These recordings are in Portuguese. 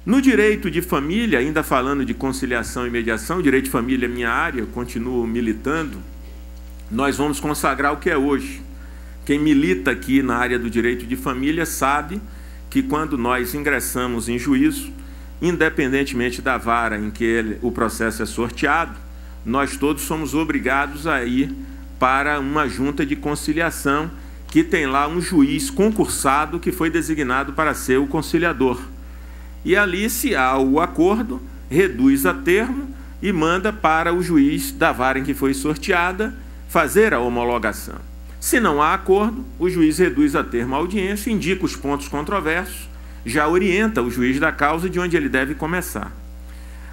No direito de família, ainda falando de conciliação e mediação, direito de família é minha área, eu continuo militando, nós vamos consagrar o que é hoje. Quem milita aqui na área do direito de família sabe que quando nós ingressamos em juízo, independentemente da vara em que o processo é sorteado, nós todos somos obrigados a ir para uma junta de conciliação que tem lá um juiz concursado que foi designado para ser o conciliador. E ali, se há o acordo, reduz a termo e manda para o juiz da vara em que foi sorteada fazer a homologação. Se não há acordo, o juiz reduz a termo a audiência, indica os pontos controversos, já orienta o juiz da causa de onde ele deve começar.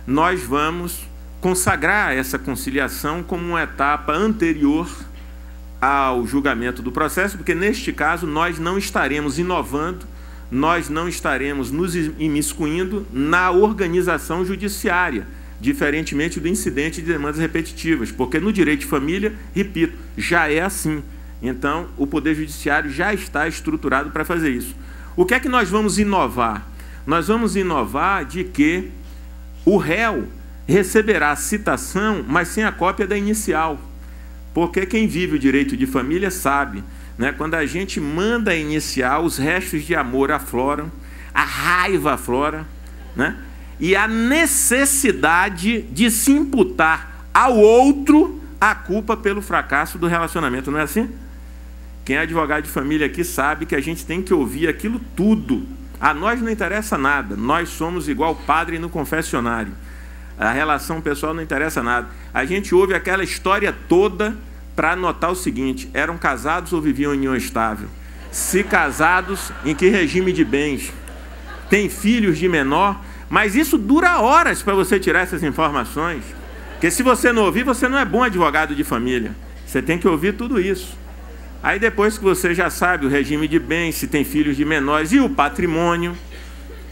Nós vamos consagrar essa conciliação como uma etapa anterior ao julgamento do processo, porque neste caso nós não estaremos inovando, nós não estaremos nos imiscuindo na organização judiciária, diferentemente do incidente de demandas repetitivas, porque no direito de família, repito, já é assim. Então, o Poder Judiciário já está estruturado para fazer isso. O que é que nós vamos inovar? Nós vamos inovar de que o réu receberá a citação, mas sem a cópia da inicial. Porque quem vive o direito de família sabe, né? Quando a gente manda a inicial, os restos de amor afloram, a raiva aflora, né? E a necessidade de se imputar ao outro a culpa pelo fracasso do relacionamento, não é assim? Quem é advogado de família aqui sabe que a gente tem que ouvir aquilo tudo. A nós não interessa nada, nós somos igual padre no confessionário. A relação pessoal não interessa nada. A gente ouve aquela história toda para anotar o seguinte: eram casados ou viviam em união estável? Se casados, em que regime de bens? Tem filhos de menor? Mas isso dura horas para você tirar essas informações. Porque se você não ouvir, você não é bom advogado de família. Você tem que ouvir tudo isso. Aí depois que você já sabe o regime de bens, se tem filhos de menores e o patrimônio,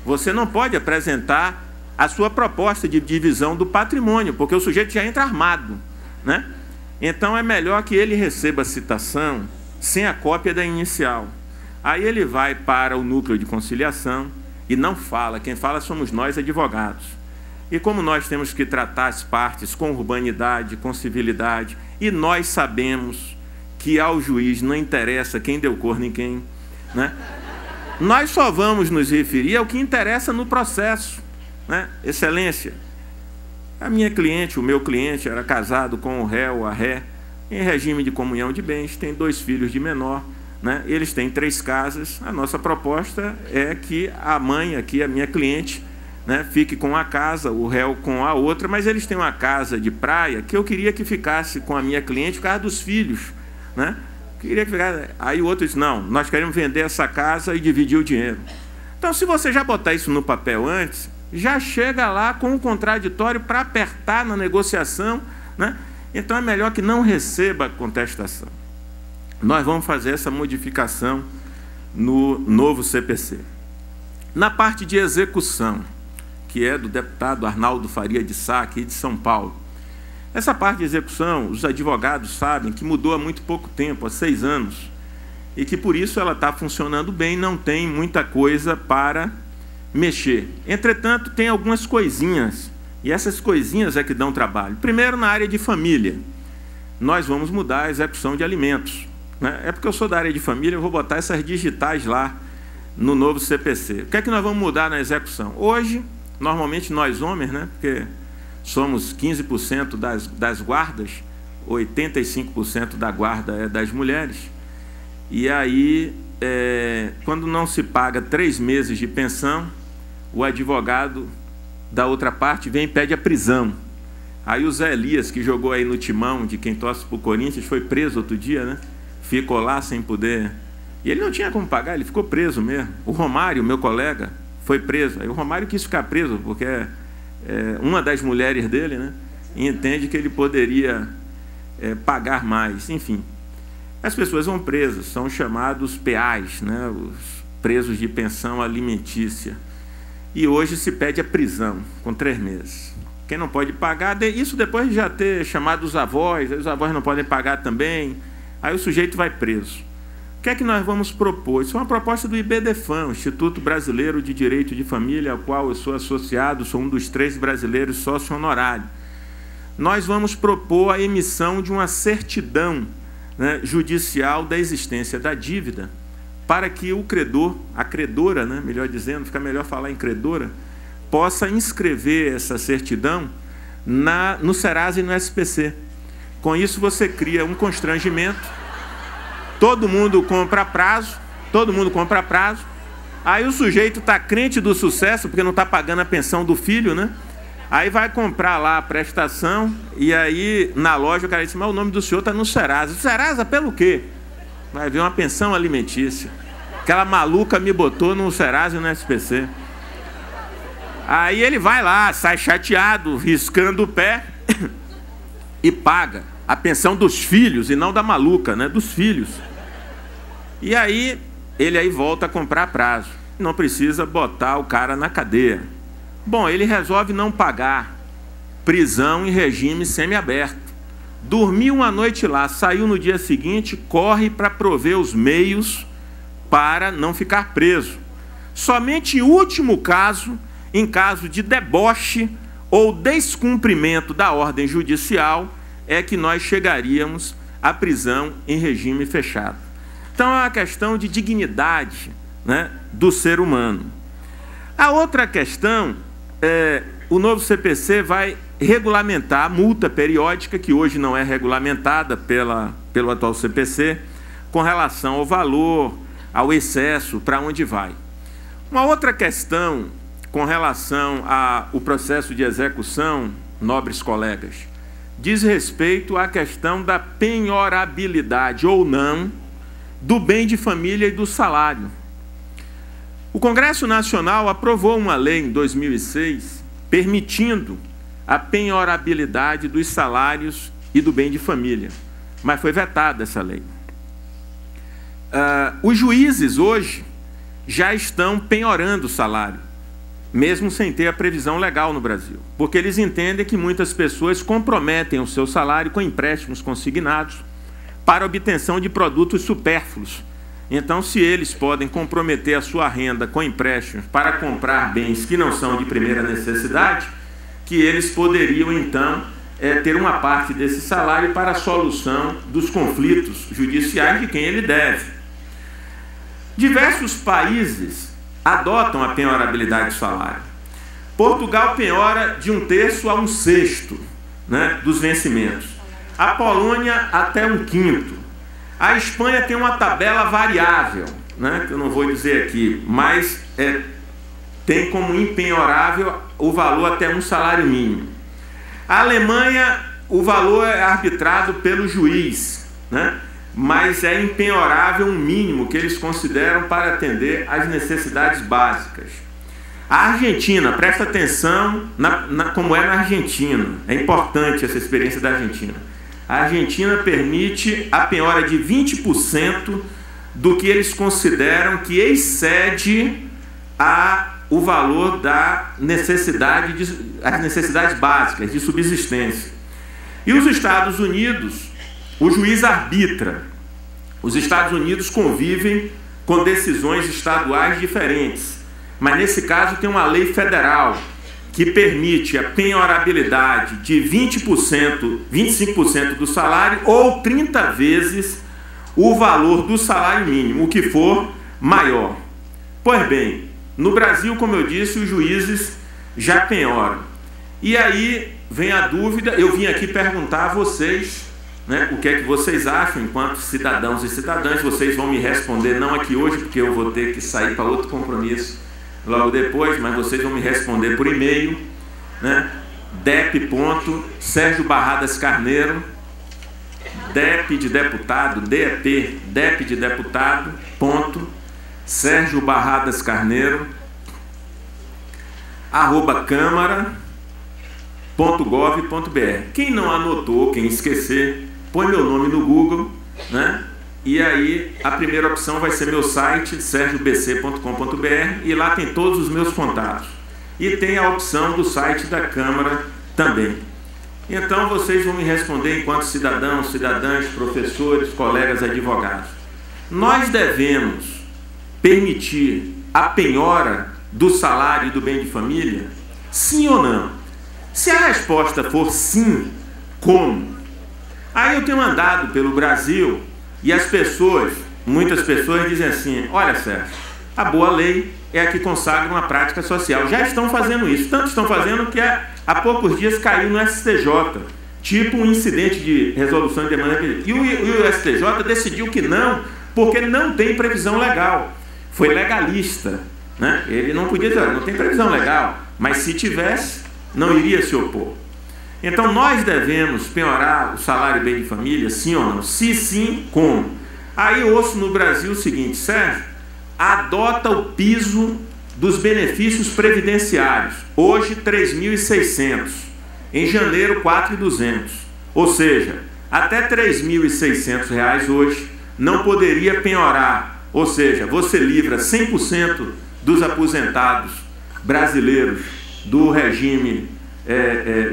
você não pode apresentar a sua proposta de divisão do patrimônio, porque o sujeito já entra armado, né? Então é melhor que ele receba a citação sem a cópia da inicial. Aí ele vai para o núcleo de conciliação e não fala. Quem fala somos nós, advogados. E como nós temos que tratar as partes com urbanidade, com civilidade, e nós sabemos que ao juiz não interessa quem deu corno em quem, né? Nós só vamos nos referir ao que interessa no processo, né? Excelência, a minha cliente, o meu cliente era casado com o réu, a ré, em regime de comunhão de bens, tem 2 filhos de menor, né? Eles têm 3 casas. A nossa proposta é que a mãe aqui, a minha cliente, né, fique com a casa, o réu com a outra, mas eles têm uma casa de praia que eu queria que ficasse com a minha cliente por causa dos filhos, né? Queria que ficasse. Aí o outro disse: não, nós queremos vender essa casa e dividir o dinheiro. Então, se você já botar isso no papel antes, já chega lá com um contraditório para apertar na negociação, né? Então é melhor que não receba contestação. Nós vamos fazer essa modificação no novo CPC. Na parte de execução, que é do deputado Arnaldo Faria de Sá, aqui de São Paulo. Essa parte de execução, os advogados sabem que mudou há muito pouco tempo, há 6 anos, e que por isso ela está funcionando bem, não tem muita coisa para mexer. Entretanto, tem algumas coisinhas, e essas coisinhas é que dão trabalho. Primeiro, na área de família, nós vamos mudar a execução de alimentos, né? É porque eu sou da área de família, eu vou botar essas digitais lá no novo CPC. O que é que nós vamos mudar na execução? Hoje, normalmente nós homens, né, porque somos 15% das guardas, 85% da guarda é das mulheres, e aí, quando não se paga 3 meses de pensão, o advogado da outra parte vem e pede a prisão. Aí o Zé Elias, que jogou aí no timão de quem torce para o Corinthians, foi preso outro dia, né? Ficou lá sem poder. E ele não tinha como pagar, ele ficou preso mesmo. O Romário, meu colega, foi preso. Aí o Romário quis ficar preso, porque uma das mulheres dele, né, entende que ele poderia pagar mais. Enfim, as pessoas vão presas, são chamados PAs, né, os presos de pensão alimentícia. E hoje se pede a prisão, com 3 meses. Quem não pode pagar, isso depois de já ter chamado os avós não podem pagar também, aí o sujeito vai preso. O que é que nós vamos propor? Isso é uma proposta do IBDFAM, o Instituto Brasileiro de Direito de Família, ao qual eu sou associado, sou um dos 3 brasileiros sócio honorário. Nós vamos propor a emissão de uma certidão, né, judicial da existência da dívida, para que o credor, a credora, né, melhor dizendo, fica melhor falar em credora, possa inscrever essa certidão no Serasa e no SPC. Com isso você cria um constrangimento. Todo mundo compra prazo, aí o sujeito está crente do sucesso, porque não está pagando a pensão do filho, né? Aí vai comprar lá a prestação, e aí na loja o cara diz, mas o nome do senhor está no Serasa. Serasa pelo quê? Vai ver uma pensão alimentícia. Aquela maluca me botou no Serasa e no SPC. Aí ele vai lá, sai chateado, riscando o pé, e paga a pensão dos filhos, e não da maluca, né? Dos filhos. E aí, ele aí volta a comprar prazo. Não precisa botar o cara na cadeia. Bom, ele resolve não pagar. Prisão em regime semiaberto. Dormiu uma noite lá, saiu no dia seguinte, corre para prover os meios para não ficar preso. Somente em último caso, em caso de deboche ou descumprimento da ordem judicial, é que nós chegaríamos à prisão em regime fechado. Então, é uma questão de dignidade, né, do ser humano. A outra questão é, o novo CPC vai regulamentar a multa periódica, que hoje não é regulamentada pelo atual CPC, com relação ao valor, ao excesso, para onde vai. Uma outra questão com relação ao processo de execução, nobres colegas, diz respeito à questão da penhorabilidade ou não do bem de família e do salário. O Congresso Nacional aprovou uma lei em 2006 permitindo a penhorabilidade dos salários e do bem de família, mas foi vetada essa lei. Os juízes hoje já estão penhorando o salário, mesmo sem ter a previsão legal no Brasil, porque eles entendem que muitas pessoas comprometem o seu salário com empréstimos consignados para obtenção de produtos supérfluos. Então, se eles podem comprometer a sua renda com empréstimos para comprar bens que não são de primeira necessidade, que eles poderiam, então, ter uma parte desse salário para a solução dos conflitos judiciais de quem ele deve. Diversos países adotam a penhorabilidade do salário. Portugal penhora de 1/3 a 1/6, né, dos vencimentos. A Polônia até 1/5. A Espanha tem uma tabela variável, né, que eu não vou dizer aqui, mas tem como impenhorável o valor até um salário mínimo. A Alemanha, o valor é arbitrado pelo juiz, né, mas é impenhorável um mínimo que eles consideram para atender às necessidades básicas. A Argentina, presta atenção como é na Argentina, é importante essa experiência da Argentina. A Argentina permite a penhora de 20% do que eles consideram que excede o valor da as necessidades básicas de subsistência. E os Estados Unidos, o juiz arbitra. Os Estados Unidos convivem com decisões estaduais diferentes, mas nesse caso tem uma lei federal que permite a penhorabilidade de 20%, 25% do salário ou 30 vezes o valor do salário mínimo, o que for maior. Pois bem, no Brasil, como eu disse, os juízes já penhoram. E aí vem a dúvida, eu vim aqui perguntar a vocês, né, o que é que vocês acham enquanto cidadãos e cidadãs. Vocês vão me responder, não aqui hoje, porque eu vou ter que sair para outro compromisso logo depois, mas vocês vão me responder por e-mail, né? dep.sergiobarradascarneiro, dep de deputado, dep de deputado, .sergiobarradascarneiro, @câmara.gov.br. Quem não anotou, quem esquecer, põe meu nome no Google, né? E aí a primeira opção vai ser meu site, sergiobc.com.br, e lá tem todos os meus contatos. E tem a opção do site da Câmara também. Então vocês vão me responder enquanto cidadãos, cidadãs, professores, colegas advogados. nós devemos permitir a penhora do salário e do bem de família? Sim ou não? Se a resposta for sim, como? Aí eu tenho andado pelo Brasil e muitas pessoas dizem assim: olha, Sérgio, a boa lei é a que consagra uma prática social. Já estão fazendo isso, tanto estão fazendo que há poucos dias caiu no STJ, tipo um incidente de resolução de demanda. E o STJ decidiu que não, porque não tem previsão legal. Foi legalista, né? Ele não podia dizer, não tem previsão legal, mas se tivesse, não iria se opor. Então nós devemos penhorar o salário e bem de família, sim ou não? Se sim, como? Aí eu ouço no Brasil o seguinte: Sérgio, adota o piso dos benefícios previdenciários, hoje 3.600, em janeiro 4.200, ou seja, até R$3.600 hoje não poderia penhorar, ou seja, você livra 100% dos aposentados brasileiros do regime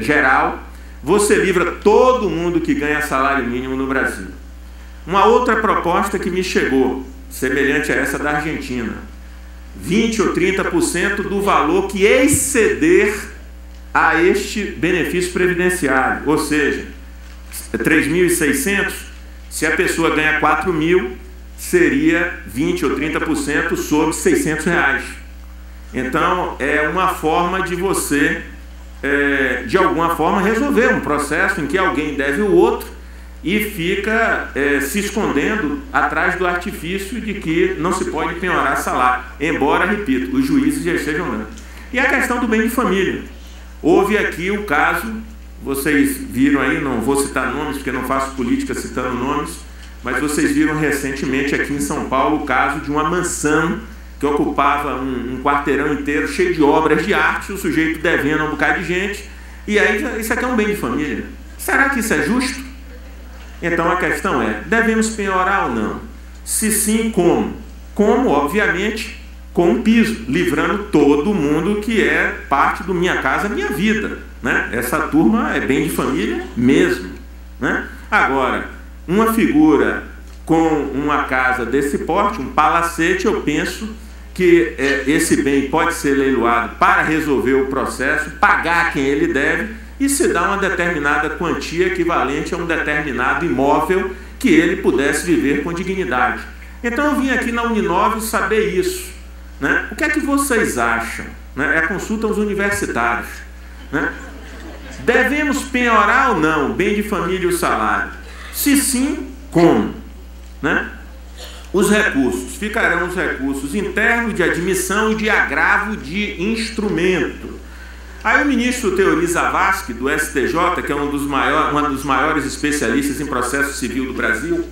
geral, você livra todo mundo que ganha salário mínimo no Brasil. Uma outra proposta que me chegou, semelhante a essa da Argentina: 20% ou 30% do valor que exceder a este benefício previdenciário, ou seja, 3.600, se a pessoa ganha 4.000, seria 20% ou 30% sobre R$600. Então, é uma forma de você, de alguma forma, resolver um processo em que alguém deve o outro e fica se escondendo atrás do artifício de que não se pode penhorar salário, embora, repito, os juízes já estejam dando. E a questão do bem de família. Houve aqui o caso, vocês viram aí, não vou citar nomes porque não faço política citando nomes, mas vocês viram recentemente aqui em São Paulo o caso de uma mansão que ocupava um quarteirão inteiro cheio de obras de arte, o sujeito devendo a um bocado de gente, e aí isso aqui é um bem de família. Será que isso é justo? Então a questão é: devemos penhorar ou não? Se sim, como? Como, obviamente, com um piso, livrando todo mundo que é parte do Minha Casa Minha Vida, né? Essa turma é bem de família mesmo, né? Agora, uma figura com uma casa desse porte, um palacete, eu penso que esse bem pode ser leiloado para resolver o processo, pagar quem ele deve e se dar uma determinada quantia equivalente a um determinado imóvel que ele pudesse viver com dignidade. Então eu vim aqui na Uninove saber isso, né? O que é que vocês acham? Né? É a consulta aos universitários, né? Devemos penhorar ou não o bem de família e o salário? Se sim, como? Né? Os recursos, ficarão os recursos internos de admissão e de agravo de instrumento. Aí o ministro Teori Zavascki, do STJ, que é um dos maiores especialistas em processo civil do Brasil,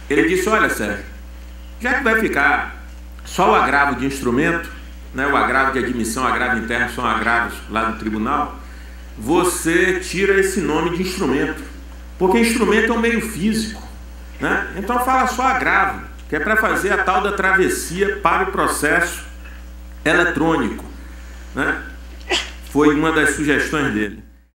ele disse: olha, Sérgio, já que vai ficar só o agravo de instrumento, né, o agravo de admissão, o agravo interno são agravos lá no tribunal, você tira esse nome de instrumento, porque instrumento é um meio físico, né? Então fala só agravo, que é para fazer a tal da travessia para o processo eletrônico, né? Foi uma das sugestões dele.